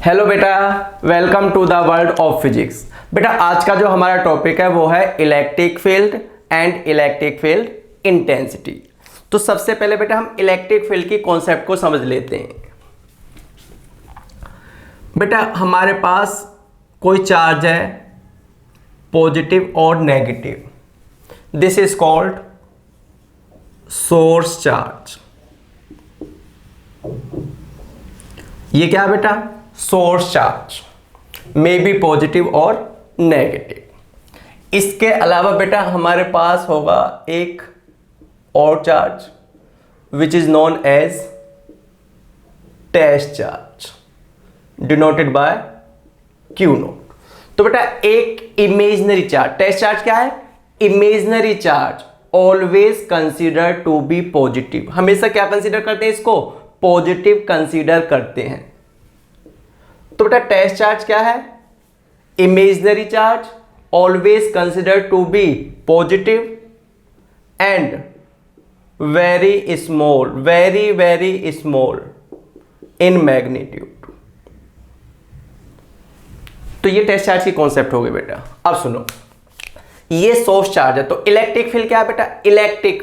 Hello बेटा, welcome to the world of physics. बेटा आज का जो हमारा टॉपिक है वो है electric field and electric field intensity. तो सबसे पहले बेटा हम इलेक्ट्रिक फील्ड की कॉन्सेप्ट को समझ लेते हैं। बेटा हमारे पास कोई चार्ज है पॉजिटिव और negative, this is called source charge. ये क्या है बेटा? Source charge may be positive और नेगेटिव। इसके अलावा बेटा हमारे पास होगा एक और charge which is known as test charge denoted by Q naught. तो बेटा एक इमेजिनरी चार्ज, टेस्ट चार्ज क्या है? Imaginary charge always consider to be positive. हमेशा क्या कंसीडर करते हैं? इसको पॉजिटिव कंसीडर करते हैं। तो बेटा टेस्ट चार्ज क्या है? Imaginary charge always consider to be positive and very small in magnitude. तो ये टेस्ट चार्ज की कॉन्सेप्ट हो गई बेटा। अब सुनो, ये सोर्स चार्ज है। तो इलेक्ट्रिक फील्ड क्या है बेटा? इलेक्ट्रिक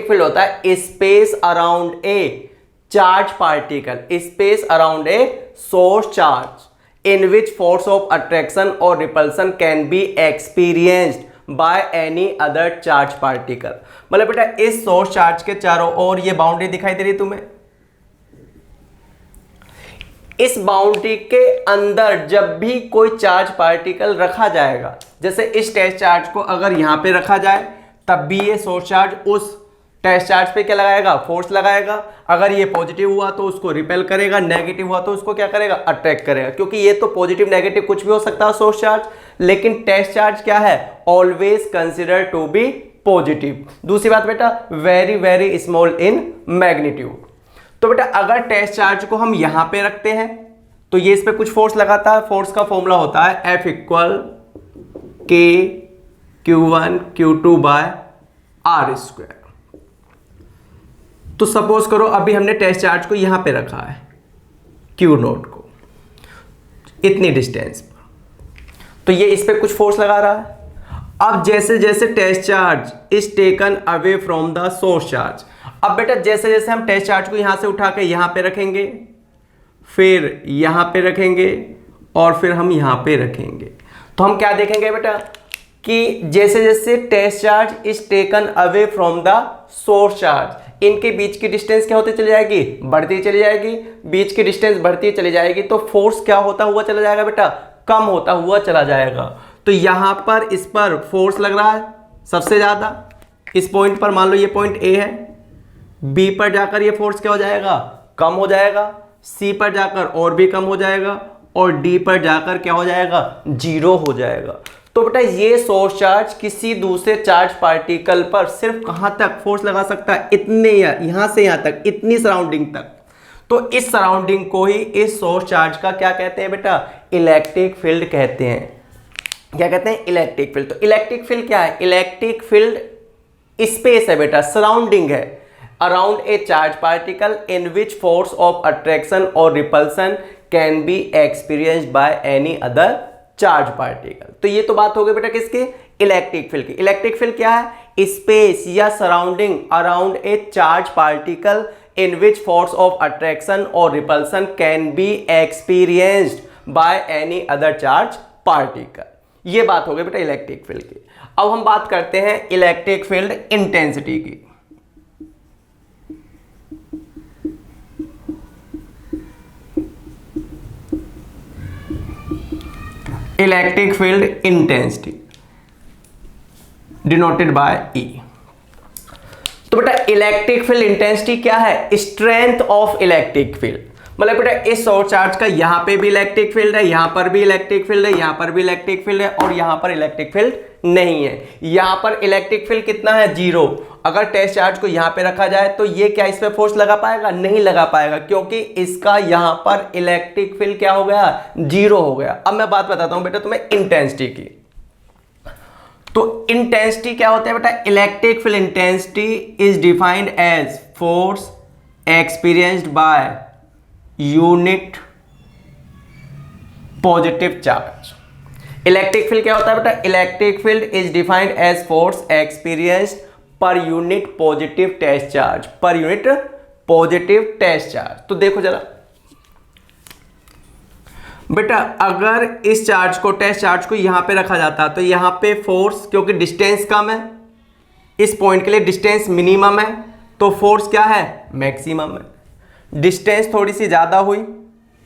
फील्ड होता है space around a charge particle, space around a source charge in which force of attraction or repulsion can be experienced by any other charge particle। मतलब बेटा इस सोर्स चार्ज के चारों ओर ये बाउंड्री दिखाई दे रही है तुम्हें। इस बाउंड्री के अंदर जब भी कोई चार्ज पार्टिकल रखा जाएगा, जैसे इस टेस्ट चार्ज को अगर यहां पे रखा जाए तब भी ये सोर्स चार्ज उस टेस्ट चार्ज पे क्या लगाएगा? फोर्स लगाएगा। अगर ये पॉजिटिव हुआ तो उसको रिपेल करेगा, नेगेटिव हुआ तो उसको क्या करेगा? अट्रैक्ट करेगा। क्योंकि ये तो पॉजिटिव नेगेटिव कुछ भी हो सकता है सोर्स चार्ज, लेकिन टेस्ट चार्ज क्या है? Always consider to be positive. दूसरी बात बेटा वेरी स्मॉल इन मैग्नीट्यूड। तो बेटा अगर टेस्ट चार्ज को हम यहां पे रखते हैं तो ये इस पे कुछ फोर्स लगाता है। फोर्स का फॉर्मूला होता है F इक्वल के Q1 Q2 by R square. तो सपोज करो अभी हमने टेस्ट चार्ज को यहां पे रखा है Q नोट को इतनी डिस्टेंस पर, तो ये इस पे कुछ फोर्स लगा रहा है। अब जैसे जैसे test charge is taken away from the source charge, अब बेटा जैसे जैसे हम टेस्ट चार्ज को यहां से उठा के यहां पे रखेंगे, फिर यहां पे रखेंगे और फिर हम यहां पे रखेंगे, तो हम क्या देखेंगे बेटा कि जैसे जैसे test charge is taken away from the source charge, इनके बीच की डिस्टेंस क्या होती चली जाएगी? बढ़ती चली जाएगी। बीच की डिस्टेंस बढ़ती चली जाएगी तो फोर्स क्या होता हुआ चला जाएगा बेटा? कम होता हुआ चला जाएगा। तो यहां पर इस पर फोर्स लग रहा है सबसे ज्यादा, इस पॉइंट पर। मान लो ये पॉइंट ए है, बी पर जाकर ये फोर्स क्या हो जाएगा? कम हो जाएगा। सी पर जाकर और भी कम हो जाएगा और डी पर जाकर क्या हो जाएगा? जीरो हो जाएगा। तो बेटा ये सोर्स चार्ज किसी दूसरे चार्ज पार्टिकल पर सिर्फ कहां तक फोर्स लगा सकता है? इतने, यहां से यहां तक, इतनी सराउंडिंग तक। तो इस सराउंडिंग को ही इस सोर्स चार्ज का क्या कहते हैं बेटा? इलेक्ट्रिक फील्ड कहते हैं। क्या कहते हैं? Electric field. तो इलेक्ट्रिक फील्ड क्या है? इलेक्ट्रिक फील्ड स्पेस है बेटा, सराउंडिंग है around a charge particle in which force of attraction और repulsion can be experienced by any other charge particle. तो ये तो बात हो गई बेटा किसकी? इलेक्ट्रिक फील्ड की। इलेक्ट्रिक फील्ड क्या है? स्पेस या surrounding around a charge particle in which force of attraction और repulsion can be experienced by any other charge particle. ये बात हो गई बेटा इलेक्ट्रिक फील्ड की। अब हम बात करते हैं इलेक्ट्रिक फील्ड इंटेंसिटी की। Electric field intensity denoted by E। तो बेटा इलेक्ट्रिक फील्ड इंटेंसिटी क्या है? Strength of electric field. मतलब बेटा इस सोर्स चार्ज का यहां पे भी इलेक्ट्रिक फील्ड है, यहां पर भी इलेक्ट्रिक फील्ड है, यहां पर भी इलेक्ट्रिक फील्ड है और यहां पर इलेक्ट्रिक फील्ड नहीं है। यहां पर इलेक्ट्रिक फील्ड कितना है? जीरो। अगर टेस्ट चार्ज को यहां पे रखा जाए तो ये क्या इस पे फोर्स लगा पाएगा? नहीं लगा पाएगा, क्योंकि इसका यहां पर इलेक्ट्रिक फील्ड क्या हो गया? जीरो हो गया। अब मैं बात बताता हूं बेटा तुम्हें इंटेंसिटी की। तो इंटेंसिटी क्या होता है बेटा? Electric field intensity is defined as force experienced by unit positive charge. Electric field क्या होता है बेटा? Electric field is defined as force experienced per unit positive test charge, per unit positive test charge. तो देखो जरा बेटा, अगर इस चार्ज को, टेस्ट चार्ज को यहां पे रखा जाता तो यहां पे फोर्स, क्योंकि डिस्टेंस कम है, इस पॉइंट के लिए डिस्टेंस मिनिमम है, तो फोर्स क्या है? मैक्सिमम है। डिस्टेंस थोड़ी सी ज्यादा हुई,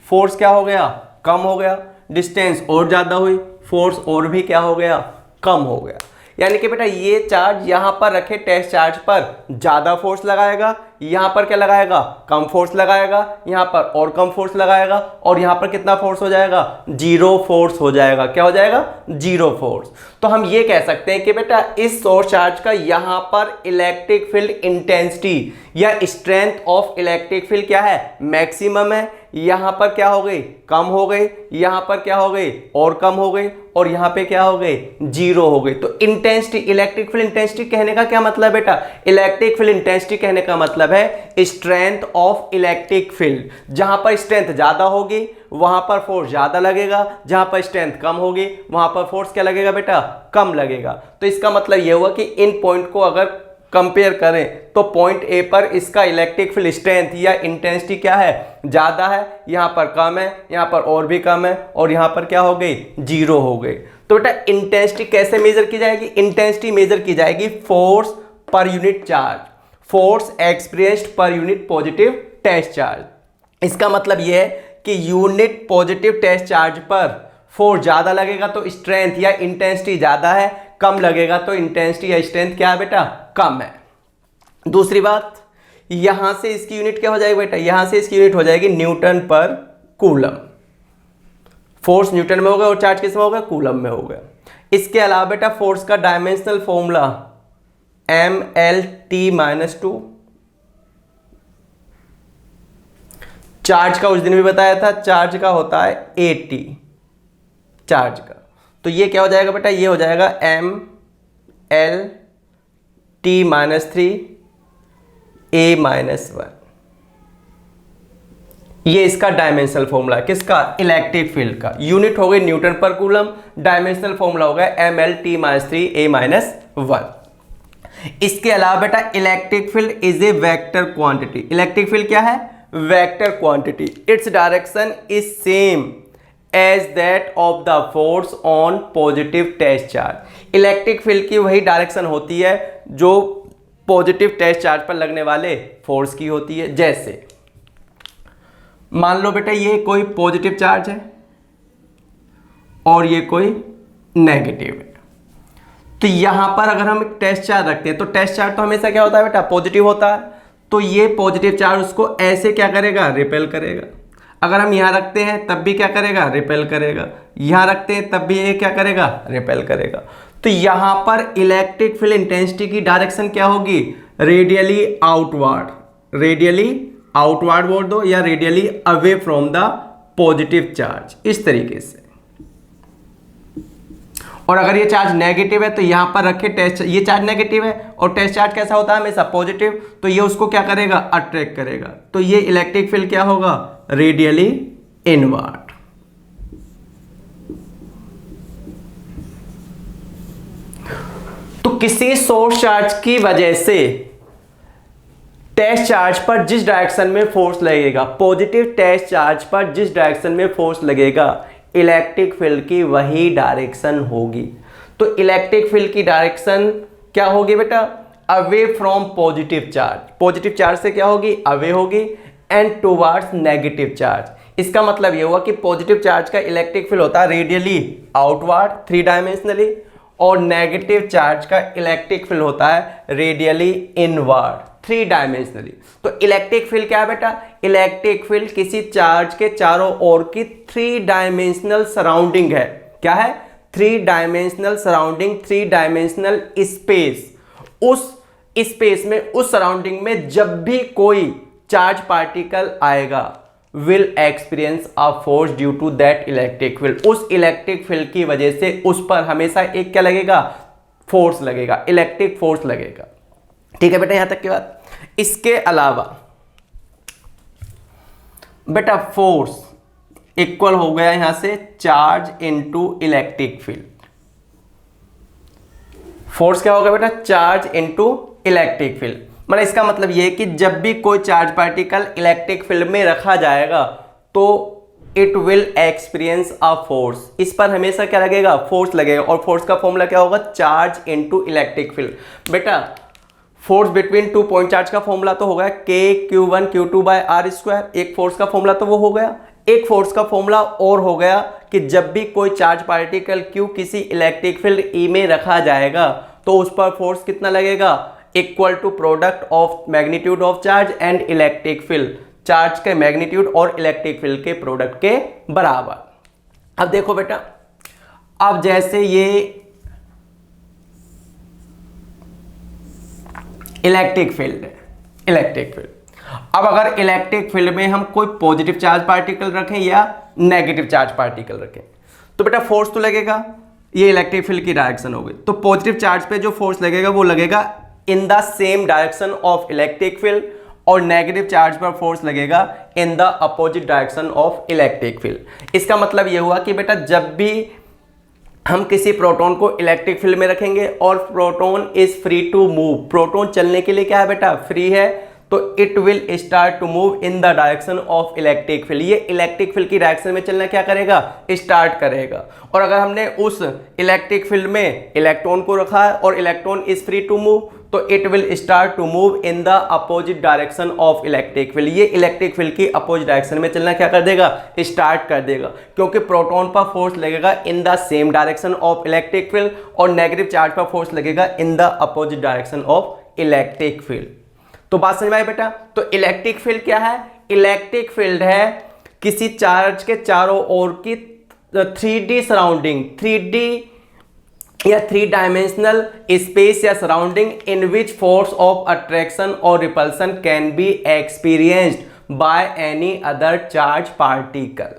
फोर्स क्या हो गया? कम हो गया। डिस्टेंस और ज्यादा हुई, फोर्स और भी क्या हो गया? कम हो गया। यानी कि बेटा ये चार्ज यहां पर रखे टेस्ट चार्ज पर ज्यादा फोर्स लगाएगा, यहां पर क्या लगाएगा? कम फोर्स लगाएगा, यहां पर और कम फोर्स लगाएगा, और यहां पर कितना फोर्स हो जाएगा? जीरो फोर्स हो जाएगा। क्या हो जाएगा? Zero force. तो हम ये कह सकते हैं कि बेटा इस सोर्स चार्ज का यहां पर इलेक्ट्रिक फील्ड इंटेंसिटी या स्ट्रेंथ ऑफ इलेक्ट्रिक फील्ड क्या है? मैक्सिमम है। यहां पर क्या हो गई? कम हो गई। यहां पर क्या हो गई? और कम हो गई। और यहां पे क्या हो गई? जीरो हो गई। तो इंटेंसिटी, इलेक्ट्रिक फील्ड इंटेंसिटी कहने का क्या मतलब बेटा? इलेक्ट्रिक फील्ड इंटेंसिटी कहने का मतलब है स्ट्रेंथ ऑफ इलेक्ट्रिक फील्ड। जहां पर स्ट्रेंथ ज्यादा होगी वहां पर फोर्स ज्यादा लगेगा, जहां पर स्ट्रेंथ कम होगी वहां पर फोर्स क्या लगेगा बेटा? कम लगेगा। तो इसका मतलब यह हुआ कि इन पॉइंट को अगर कंपेयर करें तो पॉइंट ए पर इसका इलेक्ट्रिक फील्ड स्ट्रेंथ या इंटेंसिटी क्या है? ज्यादा है, यहां पर कम है, यहां पर और भी कम है, और यहां पर क्या हो गई? जीरो हो गई। तो बेटा इंटेंसिटी कैसे मेजर की जाएगी? इंटेंसिटी मेजर की जाएगी force per unit charge, force experienced per unit positive test charge. इसका मतलब यह है कि यूनिट पॉजिटिव टेस्ट चार्ज पर फोर्स ज्यादा लगेगा तो स्ट्रेंथ या इंटेंसिटी ज्यादा है, कम लगेगा तो इंटेंसिटी या स्ट्रेंथ क्या है बेटा? कम है। दूसरी बात, यहां से इसकी यूनिट क्या हो जाएगी बेटा? यहां से इसकी यूनिट हो जाएगी Newton per coulomb. Force Newton में होगा और चार्ज किस में होगा? कूलम में होगा। इसके अलावा बेटा फोर्स का डायमेंशनल फॉर्मूला mLT-2। चार्ज का उस दिन भी बताया था, चार्ज का होता है AT, चार्ज का। तो ये क्या हो जाएगा बेटा? ये हो जाएगा mLT-3A-1। ये इसका डायमेंशनल फॉर्मूला, किसका? इलेक्ट्रिक फील्ड का। यूनिट हो गई Newton per coulomb, dimensional formula हो गया mLT-3A-1। इसके अलावा बेटा electric field is a vector quantity. Electric field क्या है? Vector quantity. Its direction is same as that of the force on positive test charge. Electric field की वही direction होती है जो पॉजिटिव टेस्ट चार्ज पर लगने वाले फोर्स की होती है। जैसे मान लो बेटा ये कोई पॉजिटिव चार्ज है और ये कोई नेगेटिव है, तो यहां पर अगर हम एक टेस्ट चार्ज रखते हैं तो टेस्ट चार्ज तो हमेशा क्या होता है बेटा? पॉजिटिव होता है। तो ये पॉजिटिव चार्ज उसको ऐसे क्या करेगा? रिपेल करेगा। अगर हम यहां रखते हैं तब भी क्या करेगा? रिपेल करेगा। यहां रखते हैं तब भी ये क्या करेगा? रिपेल करेगा। तो यहां पर इलेक्ट्रिक फील्ड इंटेंसिटी की डायरेक्शन क्या होगी? Radially outward. रेडियली आउटवर्ड बोल दो या radially away from the positive charge, इस तरीके से। और अगर ये चार्ज नेगेटिव है तो यहां पर रखे टेस्ट, ये चार्ज नेगेटिव है और टेस्ट चार्ज कैसा होता है? हमेशा पॉजिटिव। तो ये उसको क्या करेगा? अट्रैक्ट करेगा। तो ये इलेक्ट्रिक फील्ड क्या होगा? Radially inward. तो किसी सोर्स चार्ज की वजह से टेस्ट चार्ज पर जिस डायरेक्शन में फोर्स लगेगा, पॉजिटिव टेस्ट चार्ज पर जिस डायरेक्शन में फोर्स लगेगा, इलेक्ट्रिक फील्ड की वही डायरेक्शन होगी। तो इलेक्ट्रिक फील्ड की डायरेक्शन क्या होगी बेटा? Away from positive charge. Positive charge से क्या होगी? अवे होगी, एंड टुवर्ड्स नेगेटिव चार्ज। इसका मतलब ये हुआ कि पॉजिटिव चार्ज का इलेक्ट्रिक फील्ड होता है रेडियली आउटवर्ड 3 डायमेंशनली, और नेगेटिव चार्ज का इलेक्ट्रिक फील्ड होता है रेडियली इनवर्ड 3 डायमेंशनली। तो इलेक्ट्रिक फील्ड क्या है बेटा? इलेक्ट्रिक फील्ड किसी चार्ज के चारों ओर की 3 डायमेंशनल सराउंडिंग है। क्या है? 3 डायमेंशनल सराउंडिंग, 3 डायमेंशनल स्पेस। उस स्पेस में, उस सराउंडिंग में जब भी कोई चार्ज पार्टिकल आएगा will experience a force due to that electric field. उस इलेक्ट्रिक फील्ड की वजह से उस पर हमेशा एक क्या लगेगा? फोर्स लगेगा, इलेक्ट्रिक फोर्स लगेगा। ठीक है बेटा, यहां तक की बात। इसके अलावा बेटा फोर्स इक्वल हो गया यहां से charge into electric field. Force क्या होगा बेटा? Charge into electric field. मतलब इसका मतलब ये है कि जब भी कोई चार्ज पार्टिकल इलेक्ट्रिक फील्ड में रखा जाएगा तो it will experience a force. इस पर हमेशा क्या लगेगा? फोर्स लगेगा। और फोर्स का फॉर्मूला क्या होगा? Charge into electric field. बेटा force between two point charge का फॉर्मूला तो हो गया Q1 Q2 by R square. एक फोर्स का फॉर्मूला तो वो हो गया। एक फोर्स का फॉर्मूला और हो गया कि जब भी कोई चार्ज पार्टिकल Q किसी इलेक्ट्रिक फील्ड E में रखा जाएगा तो उस पर फोर्स कितना लगेगा? Equal to product of magnitude of charge and electric field. Charge के मैग्नीट्यूड और इलेक्ट्रिक फील्ड के प्रोडक्ट के बराबर। अब देखो बेटा, अब जैसे ये इलेक्ट्रिक फील्ड है, इलेक्ट्रिक फील्ड। अब अगर इलेक्ट्रिक फील्ड में हम कोई पॉजिटिव चार्ज पार्टिकल रखें या नेगेटिव चार्ज पार्टिकल रखें तो बेटा फोर्स तो लगेगा। ये इलेक्ट्रिक फील्ड की डायरेक्शन होगी, तो पॉजिटिव चार्ज पे जो फोर्स लगेगा वो लगेगा in the same direction of electric field, और नेगेटिव चार्ज पर फोर्स लगेगा इन the opposite direction of electric field. इसका मतलब ये हुआ कि बेटा जब भी हम किसी प्रोटॉन को इलेक्ट्रिक फील्ड में रखेंगे और proton is free to move, proton चलने के लिए क्या है बेटा? फ्री है, तो it will start to move in the direction of electric field. ये इलेक्ट्रिक फील्ड की डायरेक्शन में चलना क्या करेगा? स्टार्ट करेगा। और अगर हमने उस इलेक्ट्रिक फील्ड में इलेक्ट्रॉन को रखा है और electron is free to move, तो it will start to move in the opposite direction of electric field. ये इलेक्ट्रिक फील्ड की अपोजिट डायरेक्शन में चलना क्या कर देगा? स्टार्ट कर देगा, क्योंकि प्रोटॉन पर फोर्स लगेगा in the same direction of electric field और नेगेटिव चार्ज पर फोर्स लगेगा इन the opposite direction of electric field. तो बात समझ में आई बेटा? तो इलेक्ट्रिक फील्ड क्या है? इलेक्ट्रिक फील्ड है किसी चार्ज के चारों ओर की 3D सराउंडिंग, 3D या 3 डायमेंशनल स्पेस या surrounding in which force of attraction और repulsion can be experienced by any other charge particle.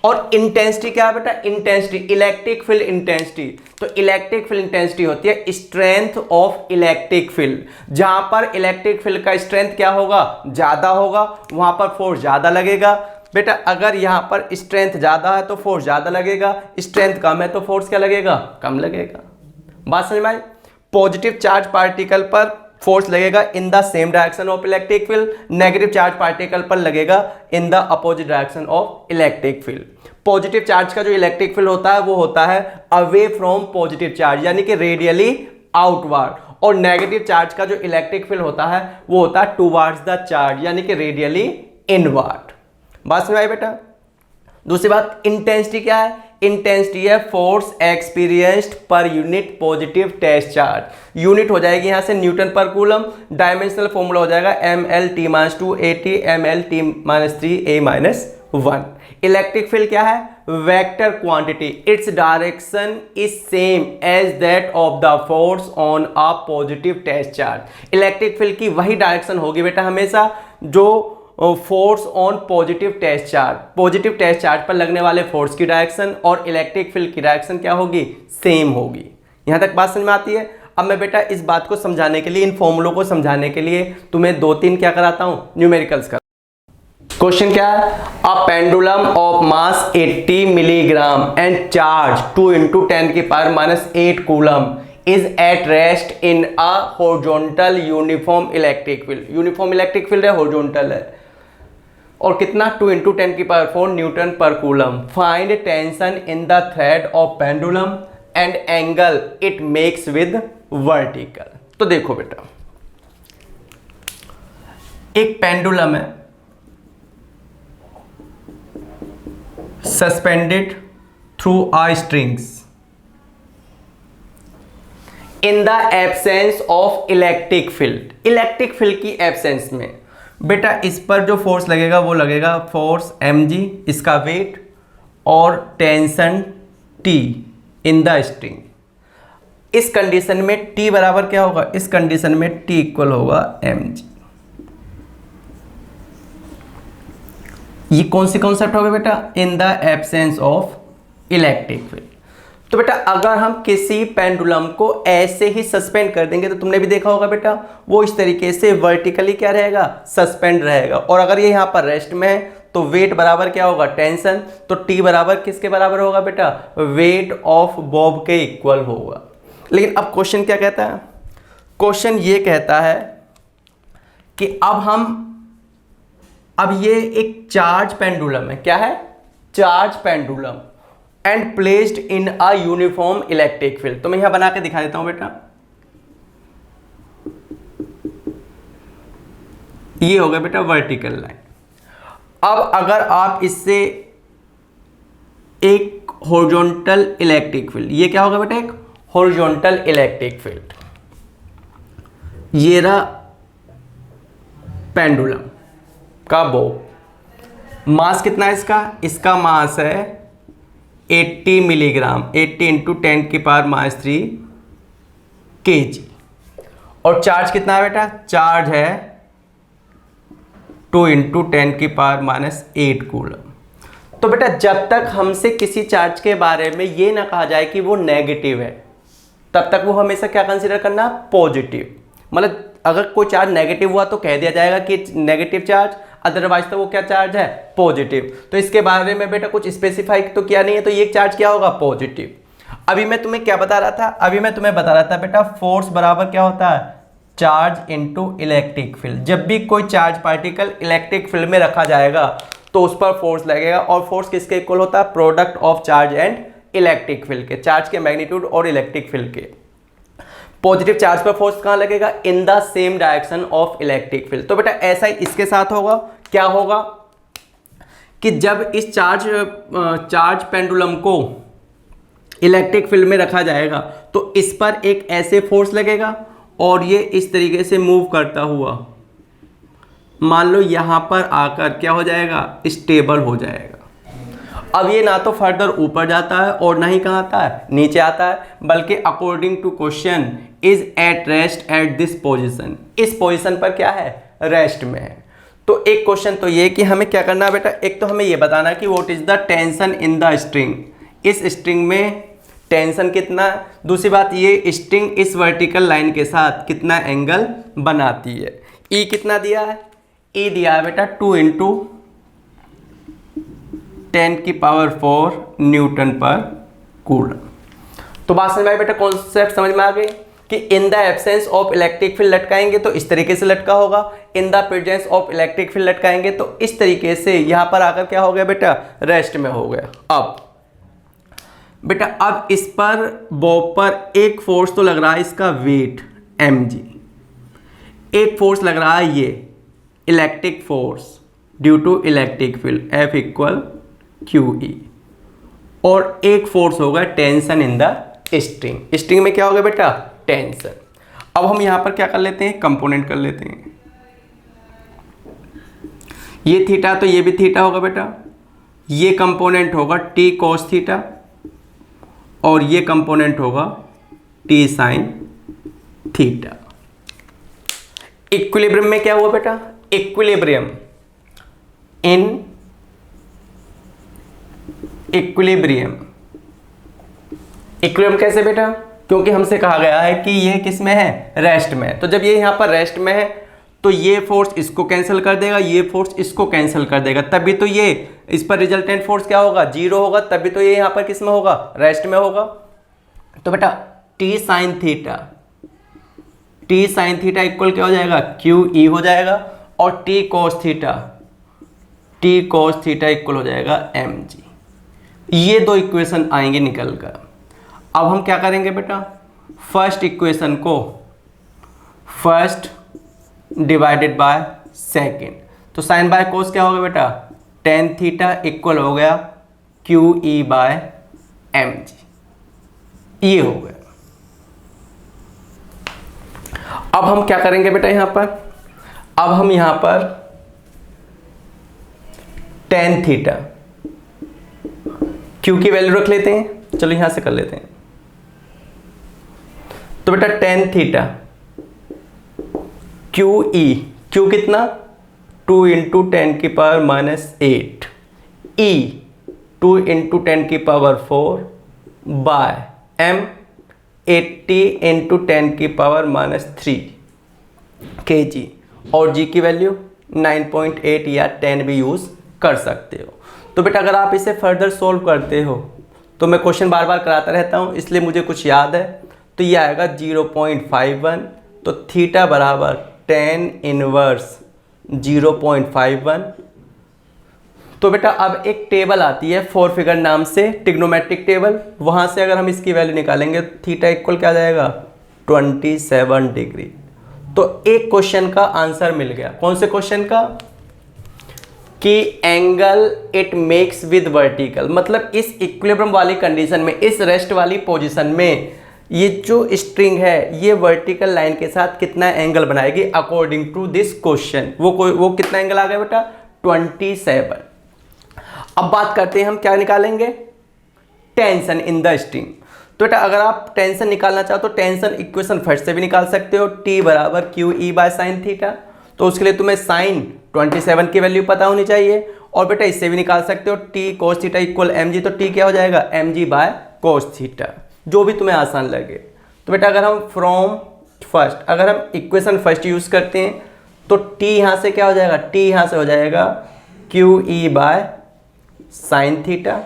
और इंटेंसिटी क्या है बेटा? Intensity, electric field intensity. तो इलेक्ट्रिक फील्ड इंटेंसिटी होती है स्ट्रेंथ ऑफ इलेक्ट्रिक फील्ड। जहां पर इलेक्ट्रिक फील्ड का स्ट्रेंथ क्या होगा? ज्यादा होगा, वहां पर फोर्स ज्यादा लगेगा। बेटा अगर यहां पर स्ट्रेंथ ज्यादा है तो फोर्स ज्यादा लगेगा, स्ट्रेंथ कम है तो फोर्स क्या लगेगा? कम लगेगा। बात समझ में आई? पॉजिटिव चार्ज पार्टिकल पर फोर्स लगेगा in the same direction of electric field, negative charge particle पर लगेगा इन the opposite direction of electric field. Positive charge का जो इलेक्ट्रिक फील्ड होता है वो होता है अवे फ्रॉम पॉजिटिव चार्ज, यानी कि रेडियली आउटवर्ड, और नेगेटिव चार्ज का जो इलेक्ट्रिक फील्ड होता है वो होता है टुवर्ड्स द चार्ज, यानी कि रेडियली इनवर्ड। बात समझ आई बेटा? दूसरी बात, इंटेंसिटी क्या है? इंटेंसिटी है force experienced per unit positive test charge. Unit हो जाएगी यहां से Newton per coulomb, dimensional formula हो जाएगा mL/T-2 AT mL/T-3 A-1। Electric field क्या है? Vector quantity, its direction is same as that of the force on a positive test charge. Electric field की वही डायरेक्शन होगी बेटा हमेशा जो force on positive test charge, positive test charge पर लगने वाले फोर्स की डायरेक्शन और इलेक्ट्रिक फील्ड की डायरेक्शन क्या होगी? सेम होगी। यहां तक बात समझ में आती है? अब मैं बेटा इस बात को समझाने के लिए, इन फॉर्मूलों को समझाने के लिए तुम्हें 2-3 क्या कराता हूं? न्यूमेरिकल्स का। क्वेश्चन क्या है? A pendulum of mass 80 milligram and charge 2 × 10⁻⁸ coulomb is at rest in a horizontal uniform electric field। Uniform electric field है, हॉरिजॉन्टल है, और कितना? 2 × 10⁴ newton per coulomb. Find tension in the thread of pendulum and angle it makes with vertical. तो देखो बेटा, एक pendulum है suspended through a strings in the absence of electric field. Electric field की एब्सेंस में बेटा इस पर जो फोर्स लगेगा वो लगेगा फोर्स mg, इसका वेट, और tension T in the string. इस कंडीशन में T बराबर क्या होगा? इस कंडीशन में T इक्वल होगा mg। ये कौन सी कॉन्सेप्ट होगा बेटा? इन the absence of electric field. तो बेटा अगर हम किसी पेंडुलम को ऐसे ही सस्पेंड कर देंगे तो तुमने भी देखा होगा बेटा वो इस तरीके से वर्टिकली क्या रहेगा? सस्पेंड रहेगा। और अगर ये यहाँ पर रेस्ट में है तो वेट बराबर क्या होगा, टेंशन, तो टी बराबर किसके बराबर होगा बेटा, वेट ऑफ बॉब के इक्वल होगा। लेकिन अब क्वेश्चन क्या कहता है, क्वेश्चन ये कहता है कि अब ये एक चार्ज पेंडुलम है, क्या है, charge pendulum, and placed in a uniform electric field. तो मैं यहां बना के दिखा देता हूं बेटा, ये हो गया बेटा वर्टिकल लाइन। अब अगर आप इससे एक हॉरिजॉन्टल इलेक्ट्रिक फील्ड, ये क्या होगा बेटा, एक हॉरिजॉन्टल इलेक्ट्रिक फील्ड, ये रहा पेंडुलम का बो, मास कितना है इसका, इसका मास है 80 मिलीग्राम, 80 इंटू 10 की पावर -3 kg, और चार्ज कितना है बेटा, चार्ज है 2 इंटू 10 की पावर -8 कूलम। तो बेटा जब तक हमसे किसी चार्ज के बारे में ये ना कहा जाए कि वो नेगेटिव है, तब तक वो हमेशा क्या कंसीडर करना, पॉजिटिव। मतलब अगर कोई चार्ज नेगेटिव हुआ तो कह दिया जाएगा कि नेगेटिव चार्ज, अदरवाइज तो वो क्या चार्ज है, पॉजिटिव। तो इसके बारे में बेटा कुछ स्पेसिफाई तो किया नहीं है, तो ये चार्ज क्या होगा, पॉजिटिव। अभी मैं तुम्हें क्या बता रहा था, अभी मैं तुम्हें बता रहा था बेटा फोर्स बराबर क्या होता है, चार्ज इनटू इलेक्ट्रिक फील्ड। जब भी कोई चार्ज पार्टिकल इलेक्ट्रिक फील्ड में रखा जाएगा तो उस पर फोर्स लगेगा, और फोर्स किसके इक्वल होता है, product of charge and electric field के, चार्ज के मैग्नीट्यूड और इलेक्ट्रिक फील्ड के। पॉजिटिव चार्ज पर फोर्स कहां लगेगा, in the same direction of electric field. तो बेटा ऐसा ही इसके साथ होगा, क्या होगा कि जब इस चार्ज पेंडुलम को इलेक्ट्रिक फील्ड में रखा जाएगा तो इस पर एक ऐसे फोर्स लगेगा और ये इस तरीके से मूव करता हुआ मान लो यहां पर आकर क्या हो जाएगा, स्टेबल हो जाएगा। अब ये ना तो फर्दर ऊपर जाता है और ना ही कहाँ आता है, नीचे आता है, बल्कि according to question is at rest at this position, इस पोजीशन पर क्या है, रेस्ट में है। तो एक क्वेश्चन तो ये कि हमें क्या करना है बेटा, एक तो हमें ये बताना है कि what is the tension in the string, इस स्ट्रिंग में टेंशन कितना है, दूसरी बात ये स्ट्रिंग इस वर्टिकल लाइन के साथ कितना एंगल बनाती है। ई कितना दिया है, ई दिया है बेटा 2 इंटू 10 की पावर 4 न्यूटन पर कूलम। तो बात समझ में आई बेटा, कॉन्सेप्ट समझ में आ गई कि in the absence of electric field लटकाएंगे तो इस तरीके से लटका होगा, in the presence of electric field लटकाएंगे तो इस तरीके से यहां पर आकर क्या हो गया बेटा, रेस्ट में हो गया। अब बेटा अब इस पर बॉब पर एक फोर्स तो लग रहा है, इसका वेट mg, एक फोर्स लग रहा है ये electric force due to electric field F equal QE, और एक फोर्स होगा tension in the string. String में क्या होगा बेटा, टेंशन। अब हम यहां पर क्या कर लेते हैं, कंपोनेंट कर लेते हैं, ये थीटा तो ये भी थीटा होगा बेटा, ये कंपोनेंट होगा T cos थीटा और ये कंपोनेंट होगा T sin थीटा। इक्विलिब्रियम में क्या हुआ बेटा, इक्विलिब्रियम इन इक्विलिब्रियम, इक्विलिब्रियम कैसे बेटा, क्योंकि हमसे कहा गया है कि ये किस में है, रेस्ट में है। तो जब ये यहां पर रेस्ट में है तो ये फोर्स इसको कैंसिल कर देगा, ये फोर्स इसको कैंसिल कर देगा, तभी तो ये इस पर रिजल्टेंट फोर्स क्या होगा, 0 होगा, तभी तो ये यहां पर किस में होगा, रेस्ट में होगा। तो बेटा T sin theta, T sin theta equal क्या हो जाएगा, QE हो जाएगा, और T cos थीटा इक्वल हो जाएगा mg। ये दो इक्वेशन आएंगे निकल कर। अब हम क्या करेंगे बेटा, फर्स्ट इक्वेशन को फर्स्ट डिवाइडेड बाय सेकेंड, तो साइन बाय कोस क्या होगा बेटा, tan थीटा इक्वल हो गया QE बाय mg, ये हो गया। अब हम क्या करेंगे बेटा यहां पर, अब हम यहां पर tan थीटा Q की वैल्यू रख लेते हैं, चलो यहां से कर लेते हैं। तो बेटा tan थीटा QE, Q कितना, 2 इंटू 10 की पावर -8, E 2 इंटू 10 की पावर 4 बाय M 80 इंटू 10 की पावर -3 kg, और G की वैल्यू 9.8 या 10 भी यूज कर सकते हो। तो बेटा अगर आप इसे फर्दर सोल्व करते हो, तो मैं क्वेश्चन बार बार कराता रहता हूँ इसलिए मुझे कुछ याद है, तो ये आएगा 0.51, तो थीटा बराबर tan इनवर्स 0.51। तो बेटा अब एक टेबल आती है 4 फिगर नाम से, ट्रिग्नोमेट्रिक टेबल, वहाँ से अगर हम इसकी वैल्यू निकालेंगे थीटा इक्वल क्या आ जाएगा 27 डिग्री। तो एक क्वेश्चन का आंसर मिल गया। कौन से क्वेश्चन का? कि angle it makes with vertical, मतलब इस इक्विलिब्रियम वाली कंडीशन में, इस रेस्ट वाली पोजीशन में ये जो स्ट्रिंग है ये वर्टिकल लाइन के साथ कितना एंगल बनाएगी अकॉर्डिंग टू दिस क्वेश्चन। वो कितना एंगल आ गया बेटा 27। अब बात करते हैं हम क्या निकालेंगे, टेंशन इन द स्ट्रिंग। तो बेटा अगर आप टेंशन निकालना चाहो तो टेंशन इक्वेशन फर्स्ट से भी निकाल सकते हो, T बराबर Q E by sine theta. तो उसके लिए तुम्हें साइन 27 की वैल्यू पता होनी चाहिए, और बेटा इससे भी निकाल सकते हो T cos theta equal mg, तो T क्या हो जाएगा mg बाय cos थीटा, जो भी तुम्हें आसान लगे। तो बेटा अगर हम फ्रॉम फर्स्ट, अगर हम इक्वेशन फर्स्ट यूज करते हैं तो T यहाँ से क्या हो जाएगा, T यहाँ से हो जाएगा Q E by sine theta.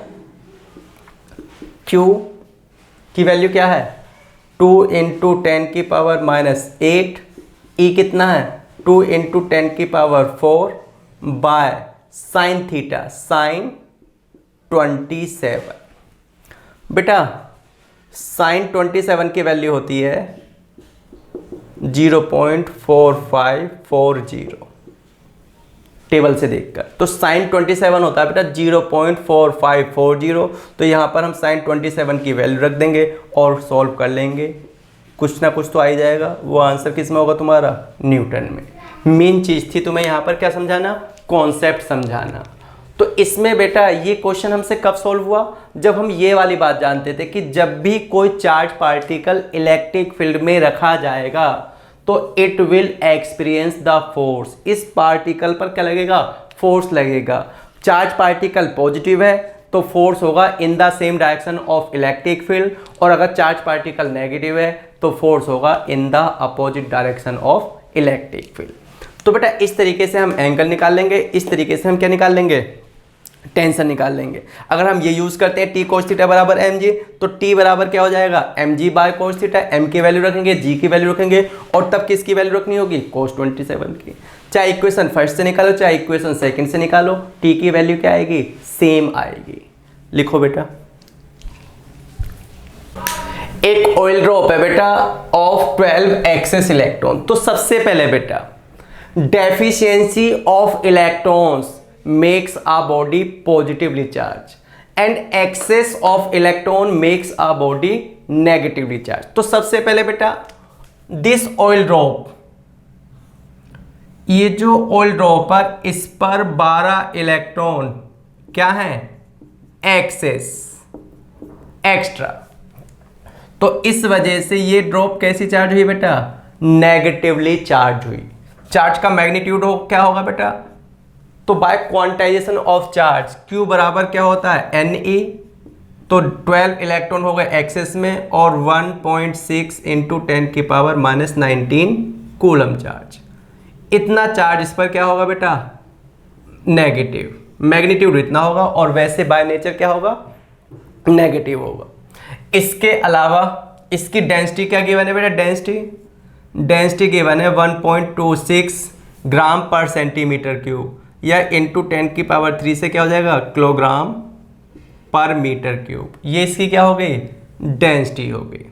Q की वैल्यू क्या है 2 इंटू 10 की पावर -8, E कितना है 2 इंटू 10 की power 4 by sine theta sine 27। बेटा साइन 27 की वैल्यू होती है 0.4540 टेबल से देखकर। तो साइन 27 होता है बेटा 0.4540। तो यहाँ पर हम साइन 27 की वैल्यू रख देंगे और सॉल्व कर लेंगे, कुछ ना कुछ तो आ ही जाएगा। वो आंसर किस में होगा तुम्हारा, न्यूटन में। मेन चीज़ थी तुम्हें यहाँ पर क्या समझाना, कॉन्सेप्ट समझाना। तो इसमें बेटा ये क्वेश्चन हमसे कब सॉल्व हुआ, जब हम ये वाली बात जानते थे कि जब भी कोई चार्ज पार्टिकल इलेक्ट्रिक फील्ड में रखा जाएगा तो it will experience the force. इस पार्टिकल पर क्या लगेगा, फोर्स लगेगा। चार्ज पार्टिकल पॉजिटिव है तो फोर्स होगा in the same direction of electric field, और अगर चार्ज पार्टिकल नेगेटिव है तो फोर्स होगा in the opposite direction of electric field. तो बेटा इस तरीके से हम एंगल निकाल लेंगे, इस तरीके से हम क्या निकाल लेंगे, टेंशन निकाल लेंगे। अगर हम ये यूज करते हैं T cos थीटा बराबर mg, तो T बराबर क्या हो जाएगा mg by cos theta, m की वैल्यू रखेंगे, g की वैल्यू रखेंगे, और तब किसकी वैल्यू रखनी होगी cos 27 की। चाहे इक्वेशन फर्स्ट से निकालो चाहे इक्वेशन सेकंड से निकालो, T की वैल्यू क्या आएगी, सेम आएगी। लिखो बेटा, एक ऑयल ड्रॉप है बेटा ऑफ 12 एक्सेस इलेक्ट्रॉन। तो सबसे पहले बेटा deficiency of electrons makes a body positively charged and excess of electron makes a body negatively charged। तो सबसे पहले बेटा this oil drop, ये जो ऑयल ड्रॉप पर इस पर 12 इलेक्ट्रॉन क्या है, एक्सेस, एक्स्ट्रा। तो इस वजह से ये ड्रॉप कैसी चार्ज हुई बेटा, नेगेटिवली चार्ज हुई। चार्ज का मैग्नीट्यूड क्या होगा बेटा, तो by quantization of charge Q बराबर क्या होता है Ne, तो 12 इलेक्ट्रॉन हो गए एक्सेस में और 1.6 इंटू 10 की पावर -19 कूलम चार्ज। इतना चार्ज इस पर क्या होगा बेटा, नेगेटिव, मैग्नीट्यूड इतना होगा, और वैसे बाय नेचर क्या होगा, नेगेटिव होगा। इसके अलावा इसकी डेंसिटी क्या गिवन है बेटा, डेंसिटी गिवन है 1.26 ग्राम पर सेंटीमीटर क्यूब, या इंटू 10 की पावर 3 से क्या हो जाएगा, किलोग्राम पर मीटर क्यूब। ये इसकी क्या हो गई, डेंसिटी हो गई।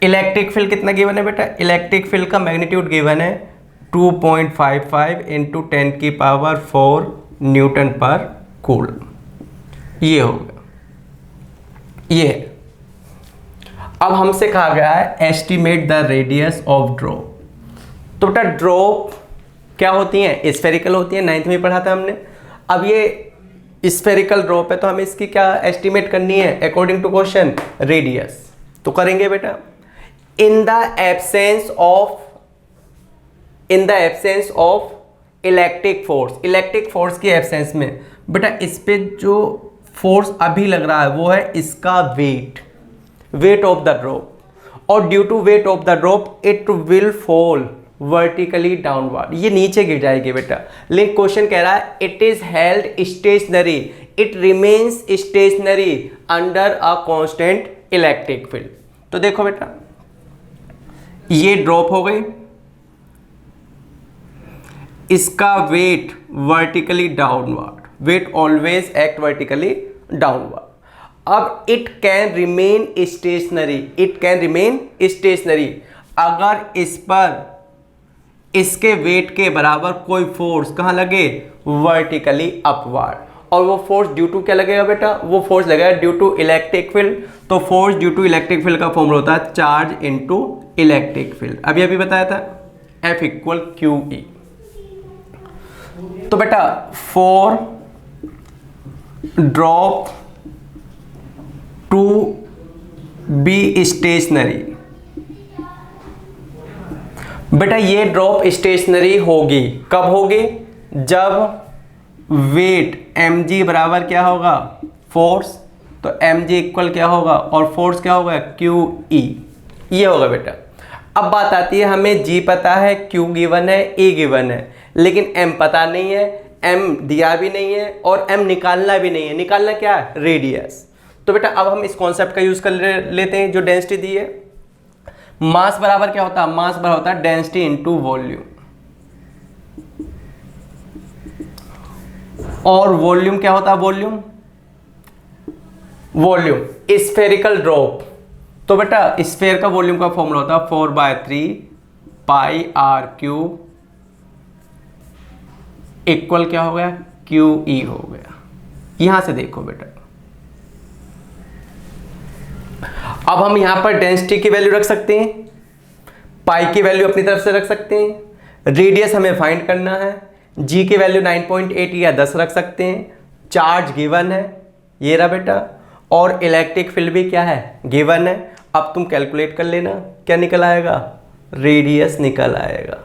इलेक्ट्रिक फील्ड कितना गिवन है बेटा, इलेक्ट्रिक फील्ड का मैग्नीट्यूड गिवन है 2.55 इंटू 10 की पावर 4 न्यूटन पर कूलम। ये हो गया, ये है। अब हमसे कहा गया है estimate the radius of drop. तो बेटा ड्रॉप क्या होती हैं, स्फेरिकल होती है, 9th में पढ़ा था हमने। अब ये स्फेरिकल ड्रॉप है तो हमें इसकी क्या एस्टिमेट करनी है अकॉर्डिंग टू क्वेश्चन, रेडियस। तो करेंगे बेटा, इन the absence of electric force की एब्सेंस में बेटा इस पे जो फोर्स अभी लग रहा है वो है इसका वेट ऑफ द ड्रॉप, और due to weight of the drop it will fall vertically downward, ये नीचे गिर जाएगी बेटा। लेकिन क्वेश्चन कह रहा है it is held stationary, it remains stationary under a constant electric field. तो देखो बेटा ये ड्रॉप हो गई, इसका weight vertically downward, weight always act vertically downward. अब it can remain stationary, it can remain stationary अगर इस पर इसके वेट के बराबर कोई फोर्स कहाँ लगे, वर्टिकली अपवर्ड। और वो फोर्स ड्यू टू क्या लगेगा बेटा, वो फोर्स लगेगा ड्यू टू इलेक्ट्रिक फील्ड। तो force due to electric field का फॉर्मूला होता है चार्ज इनटू इलेक्ट्रिक फील्ड, अभी अभी बताया था, F इक्वल क्यू ई। तो बेटा for drop to be stationary, बेटा ये ड्रॉप स्टेशनरी होगी, कब होगी, जब वेट mg बराबर क्या होगा, फोर्स, तो mg इक्वल क्या होगा और फोर्स क्या होगा, QE, ये होगा बेटा। अब बात आती है हमें g पता है, q गिवन है, e गिवन है, लेकिन m पता नहीं है, m दिया भी नहीं है और m निकालना भी नहीं है। निकालना क्या है, रेडियस। तो बेटा अब हम इस कॉन्सेप्ट का यूज कर लेते हैं जो डेंसिटी दी है। मास बराबर क्या होता है, मास बराबर होता है डेंसिटी इनटू वॉल्यूम, और वॉल्यूम क्या होता है, वॉल्यूम स्फेरिकल ड्रॉप। तो बेटा स्फेयर का वॉल्यूम का फॉर्मूला होता है 4/3 पाई आर क्यूब इक्वल क्या हो गया, QE हो गया। यहां से देखो बेटा, अब हम यहां पर डेंसिटी की वैल्यू रख सकते हैं, पाई की वैल्यू अपनी तरफ से रख सकते हैं, रेडियस हमें फाइंड करना है, जी की वैल्यू 9.8 या 10 रख सकते हैं, चार्ज गिवन है ये रहा बेटा, और इलेक्ट्रिक फील्ड भी क्या है, गिवन है। अब तुम कैलकुलेट कर लेना क्या निकल आएगा, रेडियस निकल आएगा,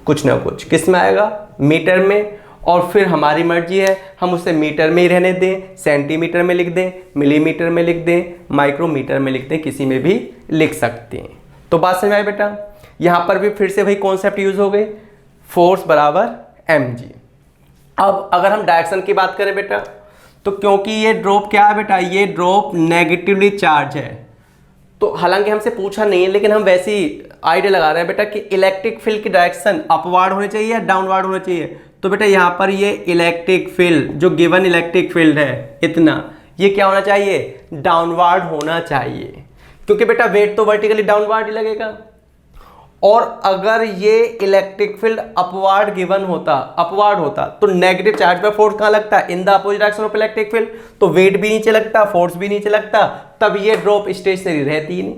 कुछ ना कुछ किस में आएगा, मीटर में। और फिर हमारी मर्जी है हम उसे मीटर में ही रहने दें, सेंटीमीटर में लिख दें, मिलीमीटर में लिख दें, माइक्रोमीटर में लिख दें, किसी में भी लिख सकते हैं। तो बात समझ में आई बेटा। यहाँ पर भी फिर से वही कॉन्सेप्ट यूज हो गए, फोर्स बराबर mg। अब अगर हम डायरेक्शन की बात करें बेटा, तो क्योंकि ये ड्रॉप क्या है बेटा, ये ड्रॉप नेगेटिवली चार्ज है, तो हालांकि हमसे पूछा नहीं है लेकिन हम वैसे ही आइडिया लगा रहे हैं बेटा कि इलेक्ट्रिक फील्ड की डायरेक्शन अपवर्ड होनी चाहिए या डाउनवर्ड होनी चाहिए। तो बेटा यहाँ पर ये इलेक्ट्रिक फील्ड जो गिवन इलेक्ट्रिक फील्ड है इतना, ये क्या होना चाहिए, डाउनवर्ड होना चाहिए, क्योंकि बेटा वेट तो वर्टिकली डाउनवर्ड ही लगेगा। और अगर ये इलेक्ट्रिक फील्ड अपवर्ड गिवन होता, अपवर्ड होता, तो नेगेटिव चार्ज पर फोर्स कहाँ लगता है, in the opposite direction of electric field, तो वेट भी नीचे लगता, फोर्स भी नीचे लगता, तब ये ड्रॉप स्टेशनरी रहती ही नहीं।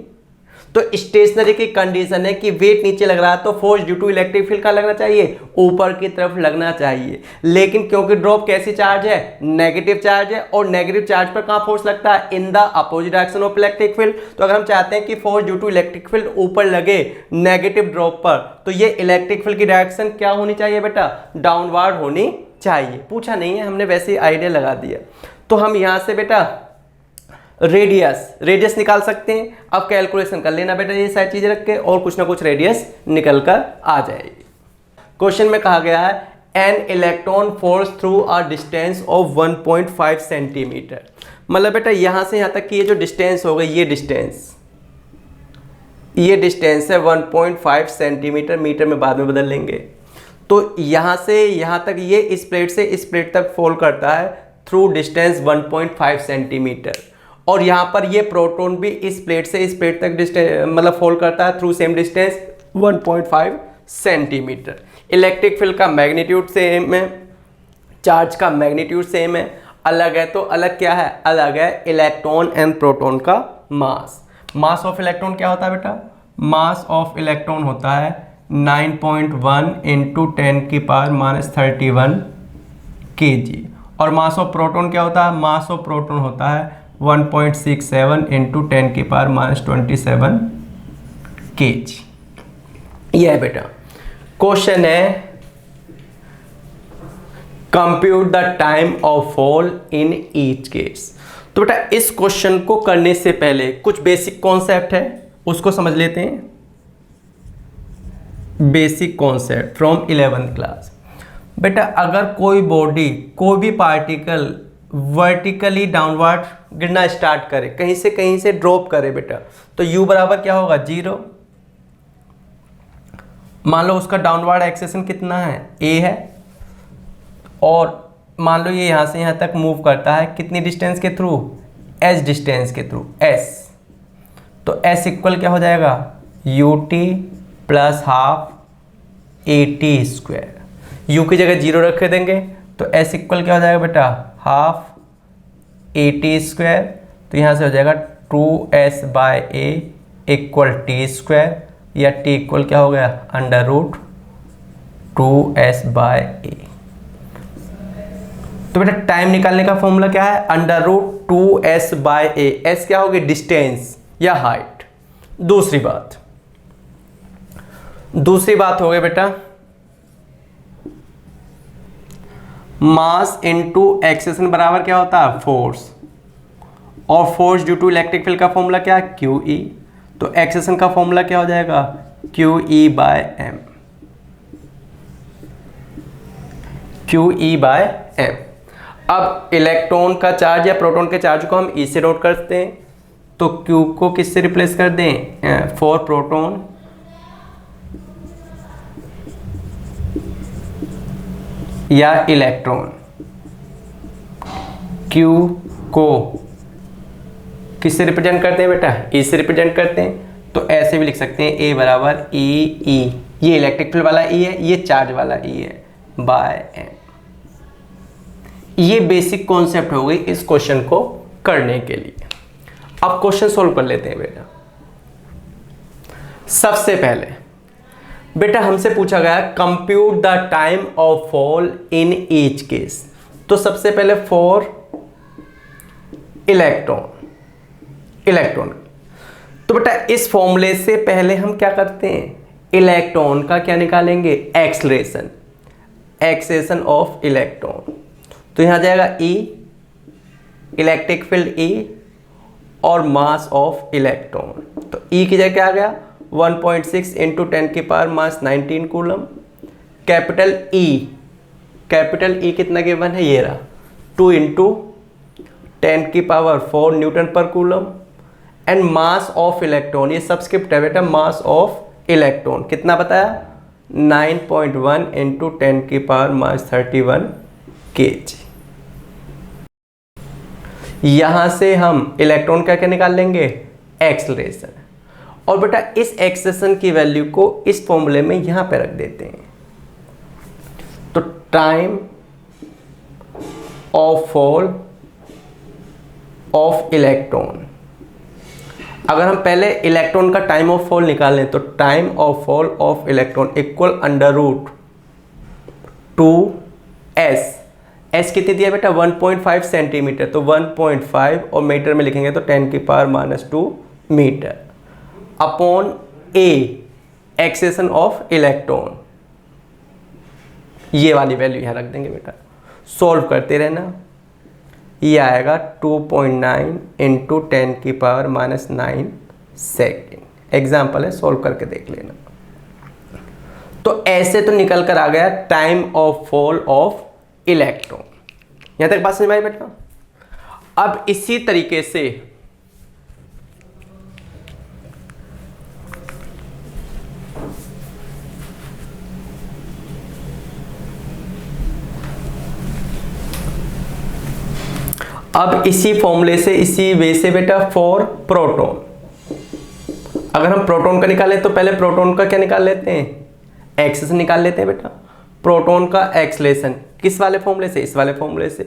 तो स्टेशनरी की कंडीशन है कि वेट नीचे लग रहा है तो force due to electric field का लगना चाहिए, ऊपर की तरफ लगना चाहिए। लेकिन क्योंकि ड्रॉप कैसी चार्ज है, नेगेटिव चार्ज है, और नेगेटिव चार्ज पर कहाँ फोर्स लगता है, in the opposite direction of electric field. तो अगर हम चाहते हैं कि force due to electric field ऊपर लगे नेगेटिव ड्रॉप पर, तो ये इलेक्ट्रिक फील्ड की डायरेक्शन क्या होनी चाहिए बेटा, डाउनवर्ड होनी चाहिए। पूछा नहीं है, हमने वैसे ही आइडिया लगा दिया। तो हम यहाँ से बेटा रेडियस निकाल सकते हैं। अब कैलकुलेशन कर लेना बेटा ये सारी चीजें रख के, और कुछ ना कुछ रेडियस निकल कर आ जाएगी। क्वेश्चन में कहा गया है an electron force through a distance of 1.5 centimetre. मतलब बेटा यहां से यहां तक की ये जो डिस्टेंस हो गई, ये डिस्टेंस है 1.5 सेंटीमीटर, मीटर में बाद में बदल लेंगे। तो यहां से यहां तक ये इस प्लेट से इस प्लेट तक फॉल करता है थ्रू डिस्टेंस 1.5 सेंटीमीटर, और यहाँ पर ये प्रोटॉन भी इस प्लेट से इस प्लेट तक डिस्टेंस मतलब फॉल करता है through same distance 1.5 centimetre. Electric field का मैग्नीट्यूड सेम है, चार्ज का मैग्नीट्यूड सेम है, अलग है तो अलग क्या है, अलग है इलेक्ट्रॉन एंड प्रोटॉन का मास। मास ऑफ इलेक्ट्रॉन क्या होता है बेटा, मास ऑफ इलेक्ट्रॉन होता है 9.1 इंटू 10⁻³ kg, और मास ऑफ प्रोटॉन क्या होता है, मास ऑफ प्रोटॉन होता है 1.67 इंटू 10⁻27 kg। यह है बेटा। क्वेश्चन है compute the time of fall in each case. तो बेटा इस क्वेश्चन को करने से पहले कुछ बेसिक कॉन्सेप्ट है उसको समझ लेते हैं। Basic concept from 11th class. बेटा अगर कोई बॉडी, कोई भी पार्टिकल वर्टिकली डाउनवर्ड गिरना स्टार्ट करे, कहीं से ड्रॉप करे बेटा, तो u बराबर क्या होगा 0। मान लो उसका डाउनवर्ड एक्सेशन कितना है a है, और मान लो ये यहाँ से यहाँ तक मूव करता है कितनी डिस्टेंस के थ्रू, s डिस्टेंस के थ्रू s, तो s इक्वल क्या हो जाएगा ut plus half at square. u की जगह 0 रख देंगे तो s इक्वल क्या हो जाएगा बेटा हाफ at स्क्वायर, तो यहाँ से हो जाएगा 2s by a equal T square, या t इक्वल क्या हो गया under root 2s by a। तो बेटा टाइम निकालने का फॉर्मूला क्या है, under root 2s by a। s क्या होगी डिस्टेंस या हाइट। दूसरी बात हो गई बेटा मास इनटू एक्सेशन बराबर क्या होता है फोर्स, और force due to electric field का फॉर्मूला क्या है QE, तो एक्सेशन का फॉर्मूला क्या हो जाएगा QE by m, QE by m। अब इलेक्ट्रॉन का चार्ज या प्रोटॉन के चार्ज को हम E से नोट करते हैं, तो Q को किससे रिप्लेस कर दें, फॉर प्रोटॉन या इलेक्ट्रॉन, Q को किससे रिप्रेजेंट करते हैं बेटा E से रिप्रेजेंट करते हैं, तो ऐसे भी लिख सकते हैं A बराबर E, ये इलेक्ट्रिक फील्ड वाला E है, ये चार्ज वाला E है बाय m। ये बेसिक कॉन्सेप्ट हो गई इस क्वेश्चन को करने के लिए। अब क्वेश्चन सोल्व कर लेते हैं बेटा। सबसे पहले बेटा हमसे पूछा गया compute the time of fall in each case, तो सबसे पहले फॉर इलेक्ट्रॉन, तो बेटा इस फॉर्मूले से पहले हम क्या करते हैं, इलेक्ट्रॉन का क्या निकालेंगे एक्सलेशन ऑफ इलेक्ट्रॉन, तो यहां जाएगा E इलेक्ट्रिक फील्ड E और मास ऑफ इलेक्ट्रॉन, तो E की जगह क्या आ गया 1.6 इंटू 10 की power mass 19 coulomb. Capital E कितना गिवन है ये रहा 2 इंटू 10 की power 4 Newton per coulomb. And mass of electron, ये सबस्क्रिप्ट है बेटा, मास ऑफ इलेक्ट्रॉन कितना बताया 9.1 इंटू 10 की पावर मास 31 kg। यहां से हम इलेक्ट्रॉन का क्या निकाल लेंगे एक्सलेशन, और बेटा इस एक्सेशन की वैल्यू को इस फॉर्मूले में यहां पे रख देते हैं, तो time of fall of electron, अगर हम पहले इलेक्ट्रॉन का टाइम ऑफ फॉल निकालें तो time of fall of electron equal under root 2s, s कितनी दिया बेटा 1.5 सेंटीमीटर, तो 1.5 और मीटर में लिखेंगे तो 10 की power -2 metre upon a acceleration of electron, ये वाली वैल्यू यहां रख देंगे बेटा। सॉल्व करते रहना, ये आएगा 2.9 इंटू 10 की पावर -9 सेकेंड। एग्जाम्पल है, सॉल्व करके देख लेना। तो ऐसे तो निकल कर आ गया time of fall of electron. यहां तक बात समझ में आई बेटा। अब इसी तरीके से इसी फॉर्मूले से इसी वे से बेटा फॉर प्रोटॉन, अगर हम प्रोटॉन का निकालें तो पहले प्रोटॉन का क्या निकाल लेते हैं एक्सेशन निकाल लेते हैं बेटा। प्रोटॉन का एक्सलेशन किस वाले फॉर्मूले से, इस वाले फॉर्मूले से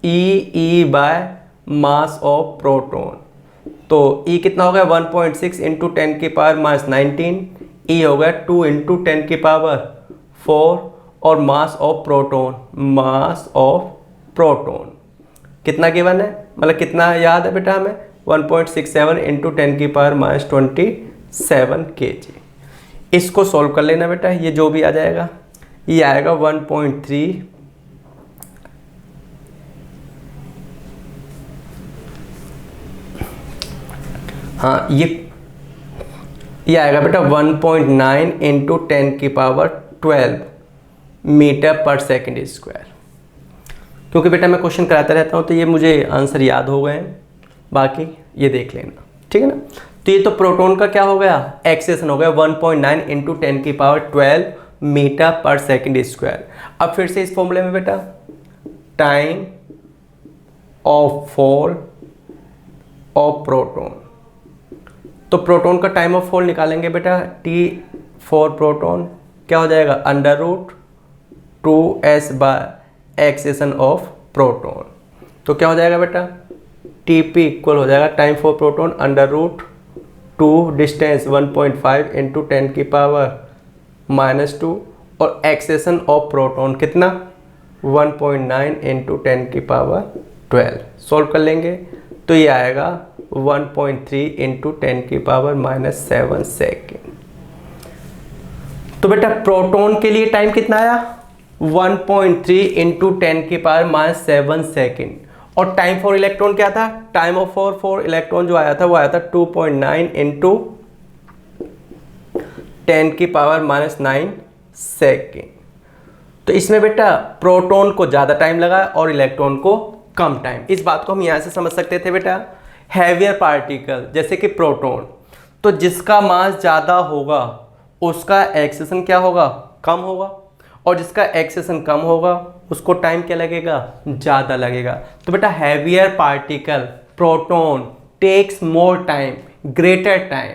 E by mass of proton, तो E कितना हो गया 1.6 इंटू 10 की पावर -19, E हो गया 2 इंटू 10 की पावर 4, और मास ऑफ प्रोटॉन कितना गिवन है, मतलब कितना याद है बेटा हमें 1.67 इंटू 10 की पावर -27 kg। इसको सॉल्व कर लेना बेटा, ये जो भी आ जाएगा ये आएगा 1.3 हाँ ये आएगा बेटा 1.9 इंटू 10⁻12 मीटर पर सेकेंड स्क्वायर। क्योंकि बेटा मैं क्वेश्चन कराता रहता हूँ तो ये मुझे आंसर याद हो गए हैं, बाकी ये देख लेना, ठीक है ना। तो ये तो प्रोटॉन का क्या हो गया, एक्सेशन हो गया 1.9 इंटू 10⁻12 मीटर पर सेकेंड स्क्वायर। अब फिर से इस फॉर्मूले में बेटा time of fall of proton, तो प्रोटॉन का टाइम ऑफ फॉल निकालेंगे बेटा, टी फॉर प्रोटॉन क्या हो जाएगा, √2s bye acceleration of proton. तो क्या हो जाएगा बेटा, टीपी इक्वल हो जाएगा time for proton √2 distance 1.5 into 10⁻⁻2 और एक्सेशन ऑफ प्रोटॉन कितना 1.9 इंटू 10⁻12। सॉल्व कर लेंगे तो ये आएगा 1.3 इंटू 10⁻⁻7 सेकेंड। तो बेटा प्रोटॉन के लिए टाइम कितना आया 1.3 इंटू 10⁻⁻7 सेकेंड। और टाइम फॉर इलेक्ट्रॉन क्या था, टाइम ऑफ फॉर इलेक्ट्रॉन जो आया था वो आया था 2.9 इंटू 10⁻⁻9 सेकेंड। तो इसमें बेटा प्रोटॉन को ज़्यादा टाइम लगा और इलेक्ट्रॉन को कम टाइम। इस बात को हम यहाँ से समझ सकते थे बेटा, हैवियर पार्टिकल जैसे कि प्रोटॉन, तो जिसका मास ज़्यादा होगा उसका एक्सेशन क्या होगा, कम होगा, और जिसका एक्सेशन कम होगा उसको टाइम क्या लगेगा, ज़्यादा लगेगा। तो बेटा heavier particle proton takes more time, greater time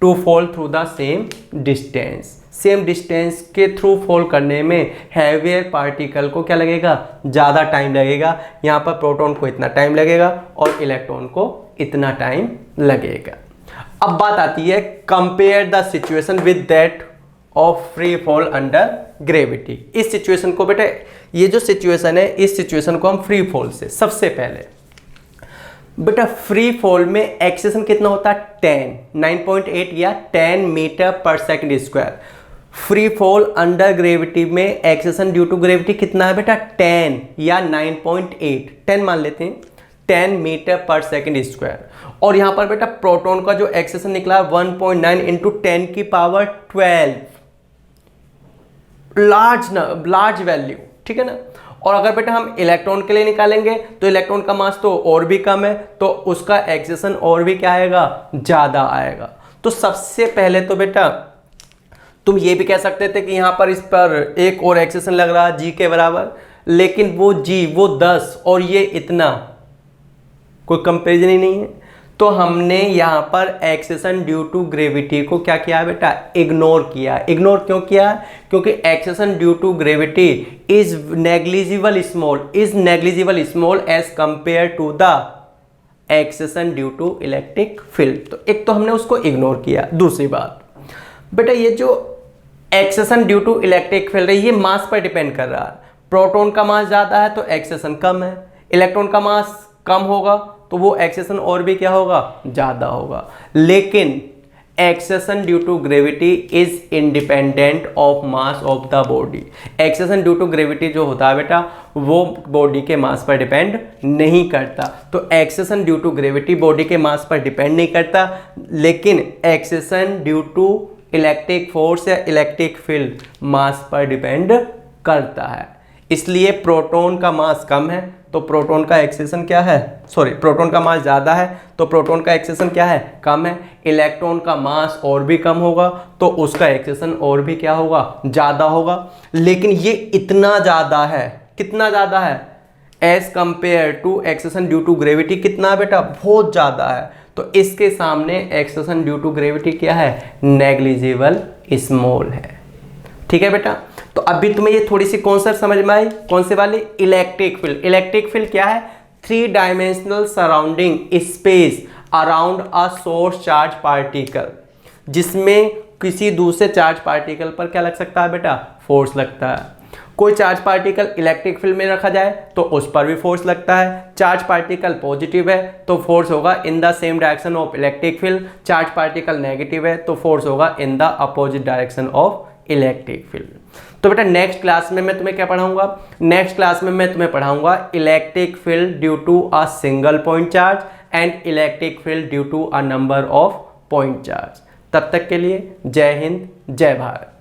to fall through the same distance. Same distance के थ्रू फॉल करने में हैवियर पार्टिकल को क्या लगेगा, ज़्यादा टाइम लगेगा। यहाँ पर प्रोटॉन को इतना टाइम लगेगा और इलेक्ट्रॉन को इतना टाइम लगेगा। अब बात आती है compare the situation with that of free fall under gravity. इस सिचुएशन को बेटा, ये जो सिचुएशन है इस सिचुएशन को हम फ्री फॉल से, सबसे पहले बेटा फ्री फॉल में एक्सेशन कितना होता है 9.8 या 10 मीटर पर second square. Free fall under gravity में एक्सेशन ड्यू टू ग्रेविटी कितना है बेटा 10 या 9.8, 10 मान लेते हैं, 10 मीटर पर सेकेंड स्क्वायर। और यहां पर बेटा प्रोटॉन का जो एक्सेशन निकला 1.9 इंटू 10⁻12, लार्ज वैल्यू, ठीक है ना। और अगर बेटा हम इलेक्ट्रॉन के लिए निकालेंगे तो इलेक्ट्रॉन का मास तो और भी कम है, तो उसका एक्सेशन और भी क्या आएगा, ज़्यादा आएगा। तो सबसे पहले तो बेटा तुम ये भी कह सकते थे कि यहाँ पर इस पर एक और एक्सेशन लग रहा है जी के बराबर, लेकिन वो जी वो 10 और ये इतना, कोई कंपेरिजन ही नहीं है। तो हमने यहाँ पर एक्सेशन ड्यू टू ग्रेविटी को क्या किया बेटा, इग्नोर किया। इग्नोर क्यों किया, क्योंकि acceleration due to gravity is negligible small as compare to the acceleration due to electric field. तो एक तो हमने उसको इग्नोर किया। दूसरी बात बेटा, ये जो acceleration due to electric field है ये मास पर डिपेंड कर रहा है। प्रोटॉन का मास ज़्यादा है तो एक्सेशन कम है, इलेक्ट्रॉन का मास कम होगा तो वो एक्सेशन और भी क्या होगा, ज़्यादा होगा। लेकिन acceleration due to gravity is independent of mass of the body. Acceleration due to gravity जो होता है बेटा वो बॉडी के मास पर डिपेंड नहीं करता। तो acceleration due to gravity body के मास पर डिपेंड नहीं करता, लेकिन acceleration due to electric force या इलेक्ट्रिक फील्ड मास पर डिपेंड करता है। इसलिए प्रोटॉन का मास कम है तो प्रोटॉन का एक्सेशन क्या है, प्रोटॉन का मास ज़्यादा है तो प्रोटॉन का एक्सेशन क्या है, कम है। इलेक्ट्रॉन का मास और भी कम होगा तो उसका एक्सेशन और भी क्या होगा, ज़्यादा होगा। लेकिन ये इतना ज़्यादा है, कितना ज़्यादा है, as compare to acceleration due to gravity कितना है बेटा, बहुत ज़्यादा है। तो इसके सामने एक्सेशन ड्यू टू ग्रेविटी क्या है, नेग्लिजिबल स्मॉल है। ठीक है बेटा। तो अभी तुम्हें ये थोड़ी सी कॉन्सेप्ट समझ में आई, कौन से वाली, इलेक्ट्रिक फील्ड। इलेक्ट्रिक फील्ड क्या है, 3 dimensional surrounding space around a source charge particle, जिसमें किसी दूसरे चार्ज पार्टिकल पर क्या लग सकता है बेटा, फोर्स लगता है। कोई चार्ज पार्टिकल इलेक्ट्रिक फील्ड में रखा जाए तो उस पर भी फोर्स लगता है। चार्ज पार्टिकल पॉजिटिव है तो फोर्स होगा in the same direction of electric field, charge particle negative है तो फोर्स होगा in the opposite direction of electric field. तो बेटा नेक्स्ट क्लास में मैं तुम्हें क्या पढ़ाऊंगा, नेक्स्ट क्लास में मैं तुम्हें पढ़ाऊंगा electric field due to a single point charge and electric field due to a number of point charge. तब तक के लिए जय हिंद, जय भारत।